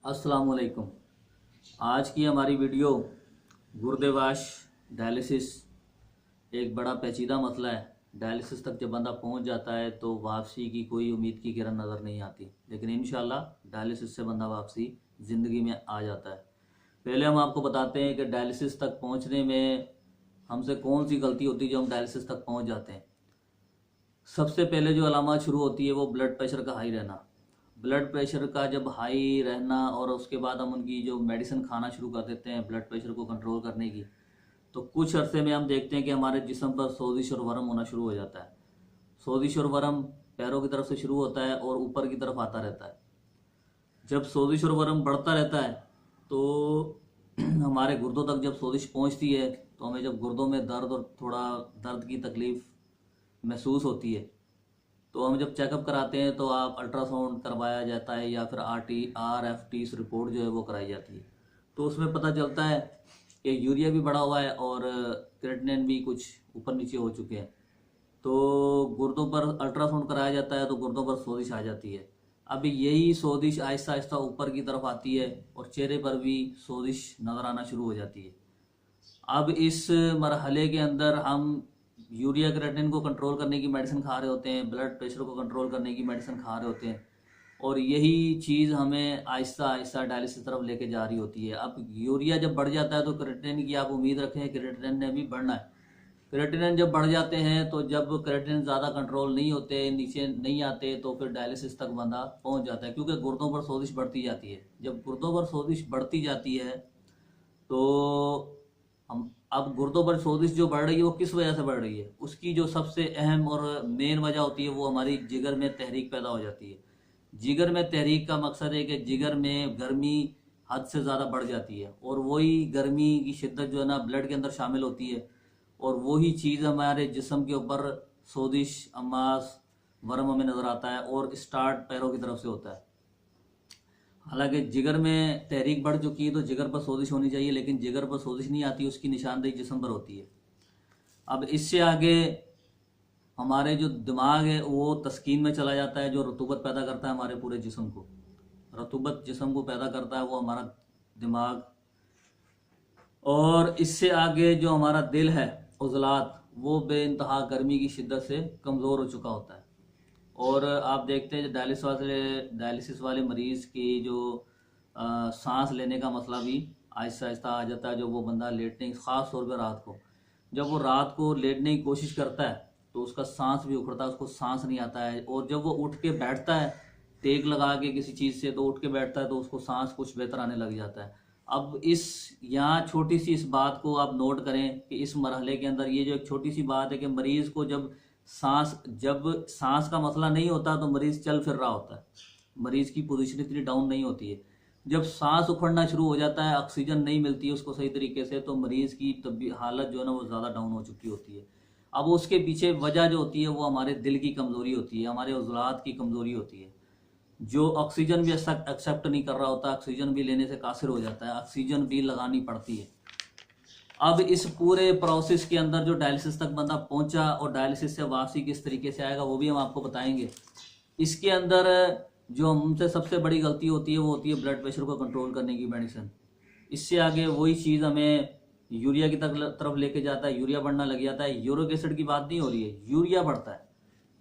अस्सलामुअलैकुम। आज की हमारी वीडियो गुर्देवाश डायलिसिस एक बड़ा पेचीदा मसला है। डायलिसिस तक जब बंदा पहुंच जाता है तो वापसी की कोई उम्मीद की किरण नज़र नहीं आती, लेकिन इंशाल्लाह डायलिसिस से बंदा वापसी ज़िंदगी में आ जाता है। पहले हम आपको बताते हैं कि डायलिसिस तक पहुंचने में हमसे कौन सी गलती होती है जो हम डायलिसिस तक पहुंच जाते हैं। सबसे पहले जो अलामत शुरू होती है वो ब्लड प्रेशर का हाई रहना। ब्लड प्रेशर का जब हाई रहना और उसके बाद हम उनकी जो मेडिसिन खाना शुरू कर देते हैं ब्लड प्रेशर को कंट्रोल करने की, तो कुछ अरसे में हम देखते हैं कि हमारे जिस्म पर सोजिश और वरम होना शुरू हो जाता है। सोजिश और वरम पैरों की तरफ से शुरू होता है और ऊपर की तरफ आता रहता है। जब सोजिश और वरम बढ़ता रहता है तो हमारे गुर्दों तक जब सोजिश पहुंचती है तो हमें जब गुर्दों में दर्द और थोड़ा दर्द की तकलीफ महसूस होती है तो हम जब चेकअप कराते हैं तो आप अल्ट्रासाउंड करवाया जाता है या फिर RFT रिपोर्ट जो है वो कराई जाती है। तो उसमें पता चलता है कि यूरिया भी बढ़ा हुआ है और क्रेटिनिन भी कुछ ऊपर नीचे हो चुके हैं। तो गुर्दों पर अल्ट्रासाउंड कराया जाता है तो गुर्दों पर सोजिश आ जाती है। अब यही सोजिश आहिस्ता आहिस्ता ऊपर की तरफ आती है और चेहरे पर भी सोजिश नज़र आना शुरू हो जाती है। अब इस मरहले के अंदर हम यूरिया क्रेटिनिन को कंट्रोल करने की मेडिसिन खा रहे होते हैं, ब्लड प्रेशर को कंट्रोल करने की मेडिसिन खा रहे होते हैं और यही चीज़ हमें आहिस्ता आहिस्ता डायलिसिस तरफ लेके जा रही होती है। अब यूरिया जब बढ़ जाता है तो क्रेटिनिन की आप उम्मीद रखें, क्रेटिनिन ने भी बढ़ना है। क्रेटिनिन जब बढ़ जाते हैं तो जब क्रेटिनिन ज़्यादा कंट्रोल नहीं होते, नीचे नहीं आते, तो फिर डायलिसिस तक बंदा पहुंच जाता है, क्योंकि गुर्दों पर सोजिश बढ़ती जाती है। जब गुर्दों पर सोजिश बढ़ती जाती है तो हम अब गुर्दों पर सोजिश जो बढ़ रही है वो किस वजह से बढ़ रही है, उसकी जो सबसे अहम और मेन वजह होती है वो हमारी जिगर में तहरीक पैदा हो जाती है। जिगर में तहरीक का मकसद है कि जिगर में गर्मी हद से ज़्यादा बढ़ जाती है और वही गर्मी की शिद्दत जो है ना ब्लड के अंदर शामिल होती है और वही चीज़ हमारे जिस्म के ऊपर सोजिश, अमास, वर्म में नज़र आता है और स्टार्ट पैरों की तरफ से होता है। हालांकि जिगर में तहरीक बढ़ चुकी है तो जिगर पर सोजिश होनी चाहिए, लेकिन जिगर पर सोजिश नहीं आती, उसकी निशानदेही जिस्म पर होती है। अब इससे आगे हमारे जो दिमाग है वो तस्कीन में चला जाता है, जो रतूबत पैदा करता है हमारे पूरे जिस्म को। रतूबत जिस्म को पैदा करता है वो हमारा दिमाग। और इससे आगे जो हमारा दिल है, उज़लात, वो बेइंतहा गर्मी की शिद्दत से कमज़ोर हो चुका होता है। और आप देखते हैं डायलिसिस वाले मरीज़ की जो सांस लेने का मसला भी आहिस्ता आहिस्ता आ जाता है। जो वो बंदा लेटने, ख़ास तौर पर रात को, जब वो रात को लेटने की कोशिश करता है तो उसका सांस भी उखड़ता है, उसको सांस नहीं आता है। और जब वो उठ के बैठता है टेक लगा के किसी चीज़ से, तो उठ के बैठता है तो उसको सांस कुछ बेहतर आने लग जाता है। अब इस यहाँ छोटी सी इस बात को आप नोट करें कि इस मरहले के अंदर ये जो एक छोटी सी बात है कि मरीज़ को जब सांस का मसला नहीं होता तो मरीज़ चल फिर रहा होता है, मरीज़ की पोजीशन इतनी डाउन नहीं होती है। जब सांस उखड़ना शुरू हो जाता है, ऑक्सीजन नहीं मिलती है उसको सही तरीके से, तो मरीज़ की हालत जो है ना वो ज़्यादा डाउन हो चुकी होती है। अब उसके पीछे वजह जो होती है वो हमारे दिल की कमज़ोरी होती है, हमारे उज़लात की कमज़ोरी होती है। जो ऑक्सीजन भी एक्सेप्ट नहीं कर रहा होता, ऑक्सीजन भी लेने से कासिर हो जाता है, ऑक्सीजन भी लगानी पड़ती है। अब इस पूरे प्रोसेस के अंदर जो डायलिसिस तक बंदा पहुंचा और डायलिसिस से वापसी किस तरीके से आएगा वो भी हम आपको बताएंगे। इसके अंदर जो हमसे सबसे बड़ी गलती होती है वो होती है ब्लड प्रेशर को कंट्रोल करने की मेडिसिन। इससे आगे वही चीज़ हमें यूरिया की तरफ लेके जाता है, यूरिया बढ़ना लग जाता है। यूरिक एसिड की बात नहीं हो रही है, यूरिया बढ़ता है।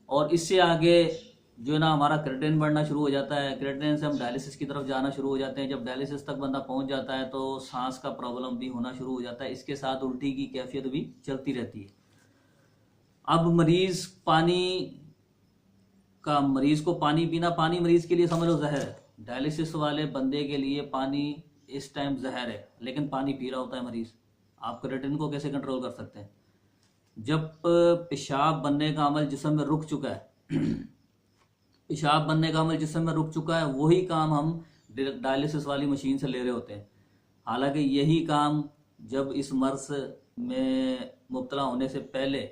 और इससे आगे जो है ना हमारा क्रेटिनिन बढ़ना शुरू हो जाता है। क्रेटिनिन से हम डायलिसिस की तरफ जाना शुरू हो जाते हैं। जब डायलिसिस तक बंदा पहुंच जाता है तो सांस का प्रॉब्लम भी होना शुरू हो जाता है, इसके साथ उल्टी की कैफियत भी चलती रहती है। अब मरीज को पानी पीना, पानी मरीज के लिए समझ लो जहर है। डायलिसिस वाले बंदे के लिए पानी इस टाइम जहर है, लेकिन पानी पी रहा होता है मरीज। आप क्रेटिनिन को कैसे कंट्रोल कर सकते हैं? जब पेशाब बनने का अमल जिस्म में रुक चुका है पेशाब बनने का अमल जिस्म में रुक चुका है, वही काम हम डायलिसिस वाली मशीन से ले रहे होते हैं। हालांकि यही काम जब इस मर्ज में मुब्तला होने से पहले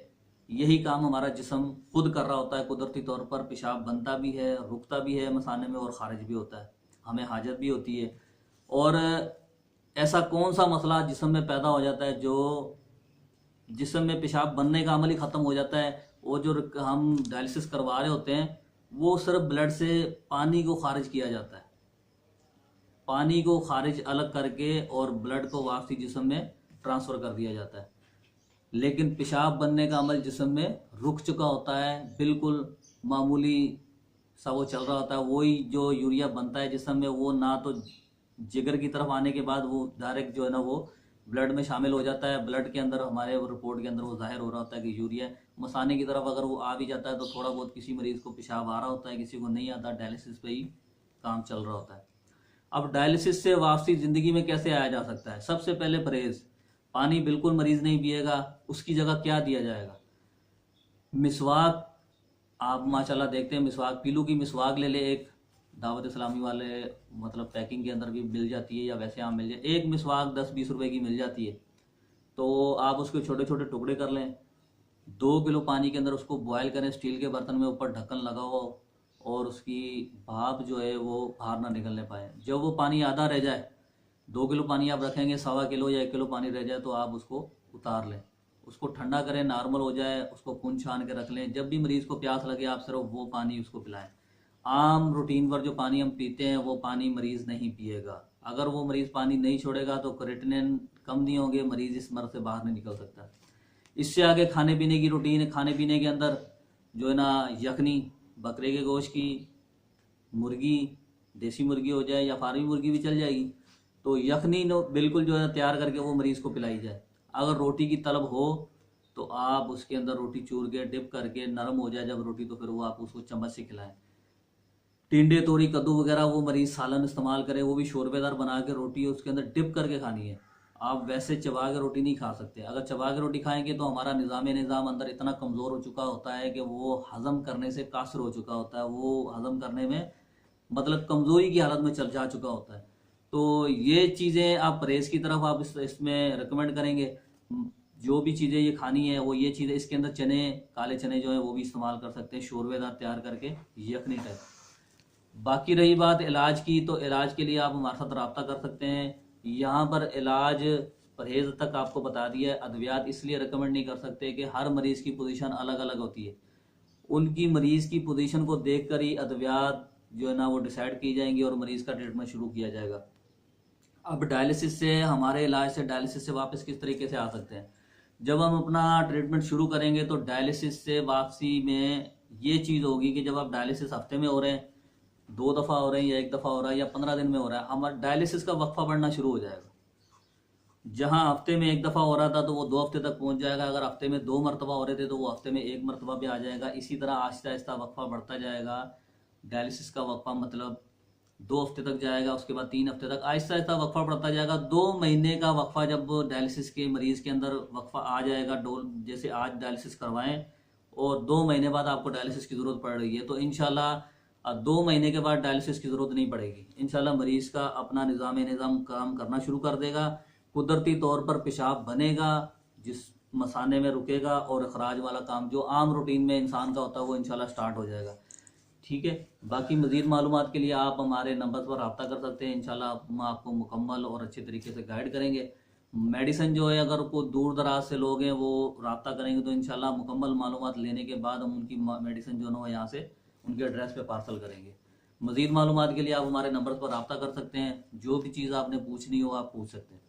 यही काम हमारा जिस्म खुद कर रहा होता है। कुदरती तौर पर पेशाब बनता भी है, रुकता भी है मसाने में और ख़ारिज भी होता है, हमें हाजत भी होती है। और ऐसा कौन सा मसला जिस्म में पैदा हो जाता है जो जिस्म में पेशाब बनने का अमल ही ख़त्म हो जाता है? वो जो हम डायलिसिस करवा रहे होते हैं वो सिर्फ ब्लड से पानी को खारिज किया जाता है। पानी को खारिज अलग करके और ब्लड को वापसी जिस्म में ट्रांसफ़र कर दिया जाता है। लेकिन पेशाब बनने का अमल जिस्म में रुक चुका होता है, बिल्कुल मामूली सा वो चल रहा होता है। वही जो यूरिया बनता है जिस्म में, वो ना तो जिगर की तरफ आने के बाद वो डायरेक्ट जो है ना वो ब्लड में शामिल हो जाता है। ब्लड के अंदर हमारे रिपोर्ट के अंदर वो जाहिर हो रहा होता है कि यूरिया। मसाने की तरफ अगर वो आ भी जाता है तो थोड़ा बहुत किसी मरीज़ को पेशाब आ रहा होता है, किसी को नहीं आता। डायलिसिस पे ही काम चल रहा होता है। अब डायलिसिस से वापसी ज़िंदगी में कैसे आया जा सकता है? सबसे पहले परहेज़। पानी बिल्कुल मरीज़ नहीं पिएगा, उसकी जगह क्या दिया जाएगा? मिसवाक। आप माशाल्लाह देखते हैं मिसवाक, पीलू की मिसवाक ले ले एक, दावत इस्लामी वाले मतलब पैकिंग के अंदर भी मिल जाती है या वैसे आप मिल जाए। एक मिसवाक 10-20 रुपए की मिल जाती है। तो आप उसके छोटे छोटे टुकड़े कर लें, 2 किलो पानी के अंदर उसको बॉयल करें, स्टील के बर्तन में, ऊपर ढक्कन लगा हुआ हो और उसकी भाप जो है वो बाहर ना निकलने पाए। जब वो पानी आधा रह जाए, 2 किलो पानी आप रखेंगे, 1.25 किलो या 1 किलो पानी रह जाए तो आप उसको उतार लें, उसको ठंडा करें, नॉर्मल हो जाए, उसको खून छान के रख लें। जब भी मरीज़ को प्यास लगे आप सिर्फ वो पानी उसको पिलाएं। आम रूटीन पर जो पानी हम पीते हैं वो पानी मरीज़ नहीं पिएगा। अगर वो मरीज़ पानी नहीं छोड़ेगा तो क्रिएटिनिन कम नहीं होंगे, मरीज़ इस मर्ज से बाहर नहीं निकल सकता। इससे आगे खाने पीने की रूटीन है। खाने पीने के अंदर जो है ना यखनी, बकरे के गोश्त की, मुर्गी, देसी मुर्गी हो जाए या फार्मी मुर्गी भी चल जाएगी, तो यखनी बिल्कुल जो है तैयार करके वो मरीज़ को पिलाई जाए। अगर रोटी की तलब हो तो आप उसके अंदर रोटी चूर के डिप करके नरम हो जाए जब रोटी, तो फिर वो आप उसको चम्मच से खिलाएं। टिंडे, तोरी, कद्दू वगैरह वो मरीज़ सालन इस्तेमाल करे, वो भी शोरबेदार बना के रोटी उसके अंदर डिप करके खानी है। आप वैसे चबा के रोटी नहीं खा सकते। अगर चबा के रोटी खाएंगे तो हमारा निज़ाम अंदर इतना कमज़ोर हो चुका होता है कि वो हज़म करने से कासर हो चुका होता है, वो हज़म करने में मतलब कमज़ोरी की हालत में चल जा चुका होता है। तो ये चीज़ें आप परहेज़ की तरफ आप इसमें रिकमेंड करेंगे। जो भी चीज़ें ये खानी है वो ये चीज़ें, इसके अंदर चने, काले चने जो है वो भी इस्तेमाल कर सकते हैं शोरबेदार तैयार करके, यखनी टाइप। बाकी रही बात इलाज की, तो इलाज के लिए आप हमारे साथ रब्ता कर सकते हैं। यहाँ पर इलाज परहेज़ तक आपको बता दिया है। अद्वियात इसलिए रिकमेंड नहीं कर सकते कि हर मरीज़ की पोजीशन अलग अलग होती है। उनकी मरीज़ की पोजीशन को देखकर ही अद्वियात जो है ना वो डिसाइड की जाएंगी और मरीज़ का ट्रीटमेंट शुरू किया जाएगा। अब डायलिसिस से, हमारे इलाज से डायलिसिस से वापस किस तरीके से आ सकते हैं? जब हम अपना ट्रीटमेंट शुरू करेंगे तो डायलिसिस से वापसी में ये चीज़ होगी कि जब आप डायलिसिस हफ्ते में हो रहे हैं, 2 दफ़ा हो रहे हैं या 1 दफ़ा हो रहा है या 15 दिन में हो रहा है, हमारा डायलिसिस का वक्फा बढ़ना शुरू हो जाएगा। जहां हफ्ते में 1 दफ़ा हो रहा था तो वो 2 हफ्ते तक पहुंच जाएगा। अगर हफ्ते में 2 मरतबा हो रहे थे तो वो हफ्ते में 1 मरतबा भी आ जाएगा। इसी तरह आहिस्ता आहिस्ता वक्फा बढ़ता जाएगा। डायलिसिस का वक्फा मतलब 2 हफ्ते तक जाएगा, उसके बाद 3 हफ्ते तक, आहिस्ता आहिस्ता वक्फा बढ़ता जाएगा। 2 महीने का वक्फा जब डायलिसिस के मरीज़ के अंदर वक्फा आ जाएगा, डोल जैसे आज डायलिसिस करवाएं और 2 महीने बाद आपको डायलिसिस की ज़रूरत पड़ रही है, तो इंशाल्लाह 2 महीने के बाद डायलिसिस की ज़रूरत नहीं पड़ेगी। इंशाल्लाह मरीज़ का अपना निज़ाम काम करना शुरू कर देगा। कुदरती तौर पर पेशाब बनेगा, जिस मसाने में रुकेगा, और अखराज वाला काम जो आम रूटीन में इंसान का होता है वो इंशाल्लाह स्टार्ट हो जाएगा। ठीक है। बाकी मज़ीद मालूमात के लिए आप हमारे नंबर पर रब्ता कर सकते हैं। इंशाल्लाह हम आपको मुकम्मल और अच्छे तरीके से गाइड करेंगे। मेडिसिन जो है, अगर कोई दूर दराज से लोग हैं वो रब्ता करेंगे तो इंशाल्लाह मुकम्मल मालूमात लेने के बाद हम उनकी मेडिसिन जो है वो यहाँ से उनके एड्रेस पे पार्सल करेंगे। मज़ीद मालूमात के लिए आप हमारे नंबर पर रब्ता कर सकते हैं। जो भी चीज़ आपने पूछनी हो आप पूछ सकते हैं।